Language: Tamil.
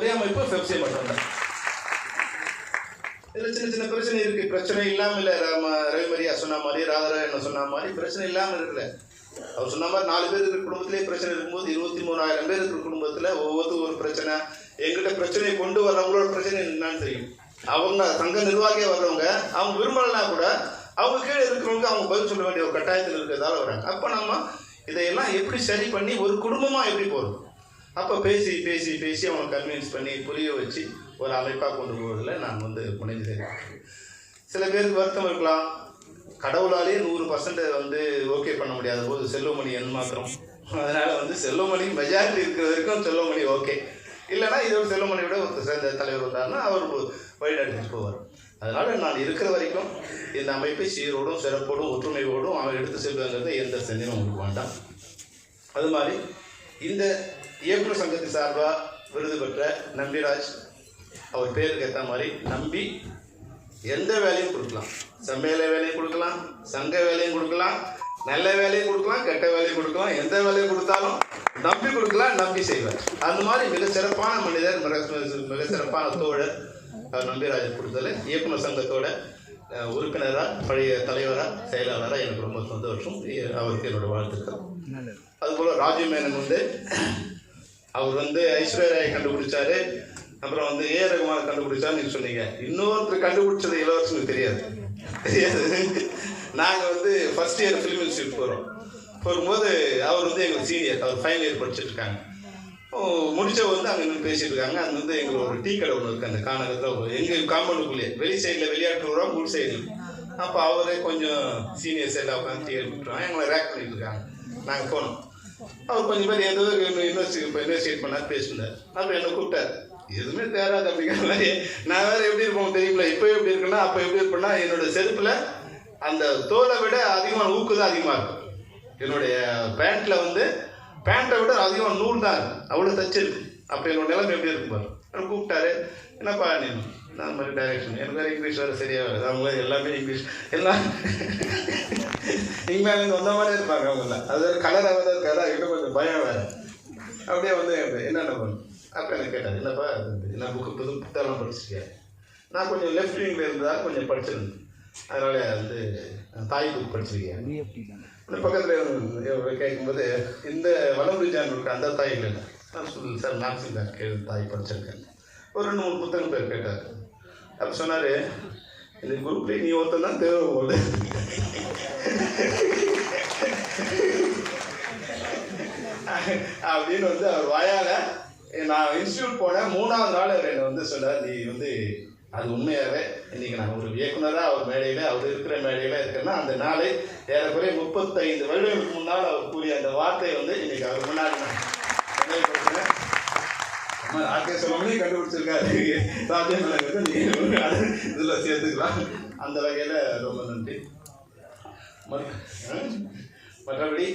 ஒரே அமைப்பு பெப்சி மட்டும்தான். இதில் சின்ன சின்ன பிரச்சனை இருக்குது. பிரச்சனை இல்லாமல் இல்லை. ரவிமரியா சொன்ன மாதிரி, ராதாராயண சொன்ன மாதிரி பிரச்சனை இல்லாமல் இருக்குல்ல. அவர் சொன்ன மாதிரி 4 பேர் இருக்கிற குடும்பத்திலே பிரச்சனை இருக்கும்போது 23,000 பேர் இருக்கிற குடும்பத்தில் ஒவ்வொருத்தரும் ஒரு பிரச்சனை. எங்கிட்ட பிரச்சனையை கொண்டு வர்றவங்களோட பிரச்சனை என்னன்னு தெரியும். அவங்க சங்க நிர்வாகியாக வர்றவங்க அவங்க விரும்பலைன்னா கூட அவங்க கீழே இருக்கிறவங்க அவங்க பதில் சொல்ல வேண்டிய ஒரு கட்டாயத்தில் இருக்கிறதால வராங்க. அப்போ நம்ம இதையெல்லாம் எப்படி சரி பண்ணி ஒரு குடும்பமாக எப்படி போகிறது? அப்போ பேசி பேசி பேசி அவனை கன்வின்ஸ் பண்ணி புரிய வச்சு ஒரு அமைப்பாக கொண்டு போவதில் நான் முனைஞ்சிருக்கேன். சில பேருக்கு வருத்தம் இருக்கலாம். கடவுளாலே 100% ஓகே பண்ண முடியாத போது செல்வமணி மாத்திரம். அதனால் செல்வமணி மெஜாரிட்டி இருக்கிற வரைக்கும் செல்வமணி ஓகே. இல்லைனா இதோட செல்வமணியோட ஒரு சேர்ந்த தலைவர் வந்தாருன்னா அவர் வழி நடத்திட்டு போவார். அதனால் நான் இருக்கிற வரைக்கும் இந்த அமைப்பை சீரோடும் சிறப்போடும் ஒற்றுமையோடும் அவன் எடுத்து செல்வங்கிறது எந்த சந்தேகமும் உங்களுக்கு வேண்டாம். அது மாதிரி இந்த இயக்குநர் சங்கத்தின் சார்பாக விருது பெற்ற நம்பிராஜ், அவர் பேருக்கு ஏற்ற மாதிரி நம்பி எந்த வேலையும் கொடுக்கலாம். சமையல வேலையும் கொடுக்கலாம், சங்க வேலையும் கொடுக்கலாம், நல்ல வேலையும் கொடுக்கலாம், கெட்ட வேலையும் கொடுக்கலாம். எந்த வேலையும் கொடுத்தாலும் நம்பி கொடுக்கலாம், நம்பி செய்வார். அந்த மாதிரி மிக சிறப்பான மனிதர், மிக சிறப்பான தோழர் நம்பிராஜ் கொடுத்தல. இயக்குநர் சங்கத்தோட உறுப்பினராக, பழைய தலைவராக, செயலாளராக எனக்கு ரொம்ப சந்தோஷம். அவருக்கு என்னோட வாழ்த்துக்கள். அதுபோல் ராஜு மேனன் அவர் ஐஸ்வர்யா கண்டுபிடிச்சாரு. அப்புறம் ஏ ரகுமான் கண்டுபிடிச்சான்னு நீங்கள் சொன்னீங்க. இன்னொருத்தர் கண்டுபிடிச்சது இளவரசனுக்கு தெரியாது. நாங்கள் ஃபர்ஸ்ட் இயர் ஃபிலிம் இன்ஸ்டியூட் போகும்போது அவர் எங்களுக்கு சீனியர். அவர் ஃபைனல் இயர் படிச்சுட்டு இருக்காங்க. முடிச்ச அங்கே நின்று பேசிட்டு இருக்காங்க. அது எங்களுக்கு ஒரு டீ கடை ஒன்று இருக்குது அந்த கானகத்தில், எங்கள் காம்பவுண்டுக்குள்ளேயே. வெளி சைடில் விளையாட்டு வருவோம், உள் சைடில். அப்போ அவரே கொஞ்சம் சீனியர் சைடில் உட்காந்து டீ எடுத்துட்டாங்க. எங்களை ரேக் பண்ணிட்டு இருக்காங்க. நாங்கள் போனோம். அவர் கொஞ்சம் பேர் ஏதோ இன்வெஸ்டிகேட் பண்ணார், பேசினார். அப்போ என்னை கூப்பிட்டார். எதுவுமே தேராது அப்படிங்கிற மாதிரி. நான் வேறு எப்படி இருப்போம் தெரியுங்களா? இப்போ எப்படி இருக்குன்னா அப்போ எப்படி இருப்பேன்னா என்னோடய செருப்பில் அந்த தோலை விட அதிகமாக ஊக்கு தான் அதிகமாக இருக்கும். என்னுடைய பேண்ட்டில் பேண்ட்டை விட அதிகமாக நூல் தான் இருக்கும். அவ்வளோ தச்சிருக்கு. அப்போ என்னோட நிலைமை எப்படி இருக்கும் பாரு. அவர் கூப்பிட்டாரு. என்னப்பா நீ நான் மாதிரி டைரக்ஷன் எனக்கு வேறு இங்கிலீஷ் வேறு சரியாக வருது. அவங்க எல்லாமே இங்கிலீஷ் எல்லாம் இங்கிலாந்து வந்த மாதிரி இருப்பாங்க. அவங்களாம் அது கலராக தான் இருக்காது. அதுக்கிட்ட கொஞ்சம் பயம் வேறு. அப்படியே என்னென்ன பண்ணும். அப்போ எனக்கு கேட்டார், என்னப்பா நான் புத்தகம் படிச்சிருக்கேன். நான் கொஞ்சம் லெஃப்ட் விங்கில் இருந்தால் கொஞ்சம் படிச்சிருந்தேன். அதனால் தாய் புக் படிச்சிருக்கேன். இந்த பக்கத்தில் கேட்கும்போது இந்த வளம்புரி ஜான் அந்த தாய் இல்லைங்க. நான் சொல்லு சார் மேக்ஸிங் தான் தாய் படிச்சிருக்கேன். ஒரு 2-3 புத்தகம் பேர் கேட்டார். அப்போ சொன்னார், இந்த குரூப்லேயே நீ ஒருத்தன் தான் தேவை போல அப்படின்னு அவர் வாயால். நான் இன்ஸ்டியூட் போனேன் 3ஆவது நாள் அவர் என்னை சொன்னார், நீ அது உண்மையாகவே இன்றைக்கி நான் ஒரு இயக்குனராக அவர் மேடையில், அவர் இருக்கிற மேடையில் இருக்கிறேன்னா அந்த நாளை ஏறக்குறைய 35 வருடங்களுக்கு முன்னால் அவர் கூறிய அந்த வார்த்தை இன்றைக்கி அவர் முன்னாடி நான் நினைவுபடுத்தினேன். ஆர்கே செல்வமணி கண்டுபிடிச்சிருக்காரு. ராஜேந்திரன் இதில் சேர்த்துக்கலாம். அந்த வகையில் ரொம்ப நன்றி. மற்றபடி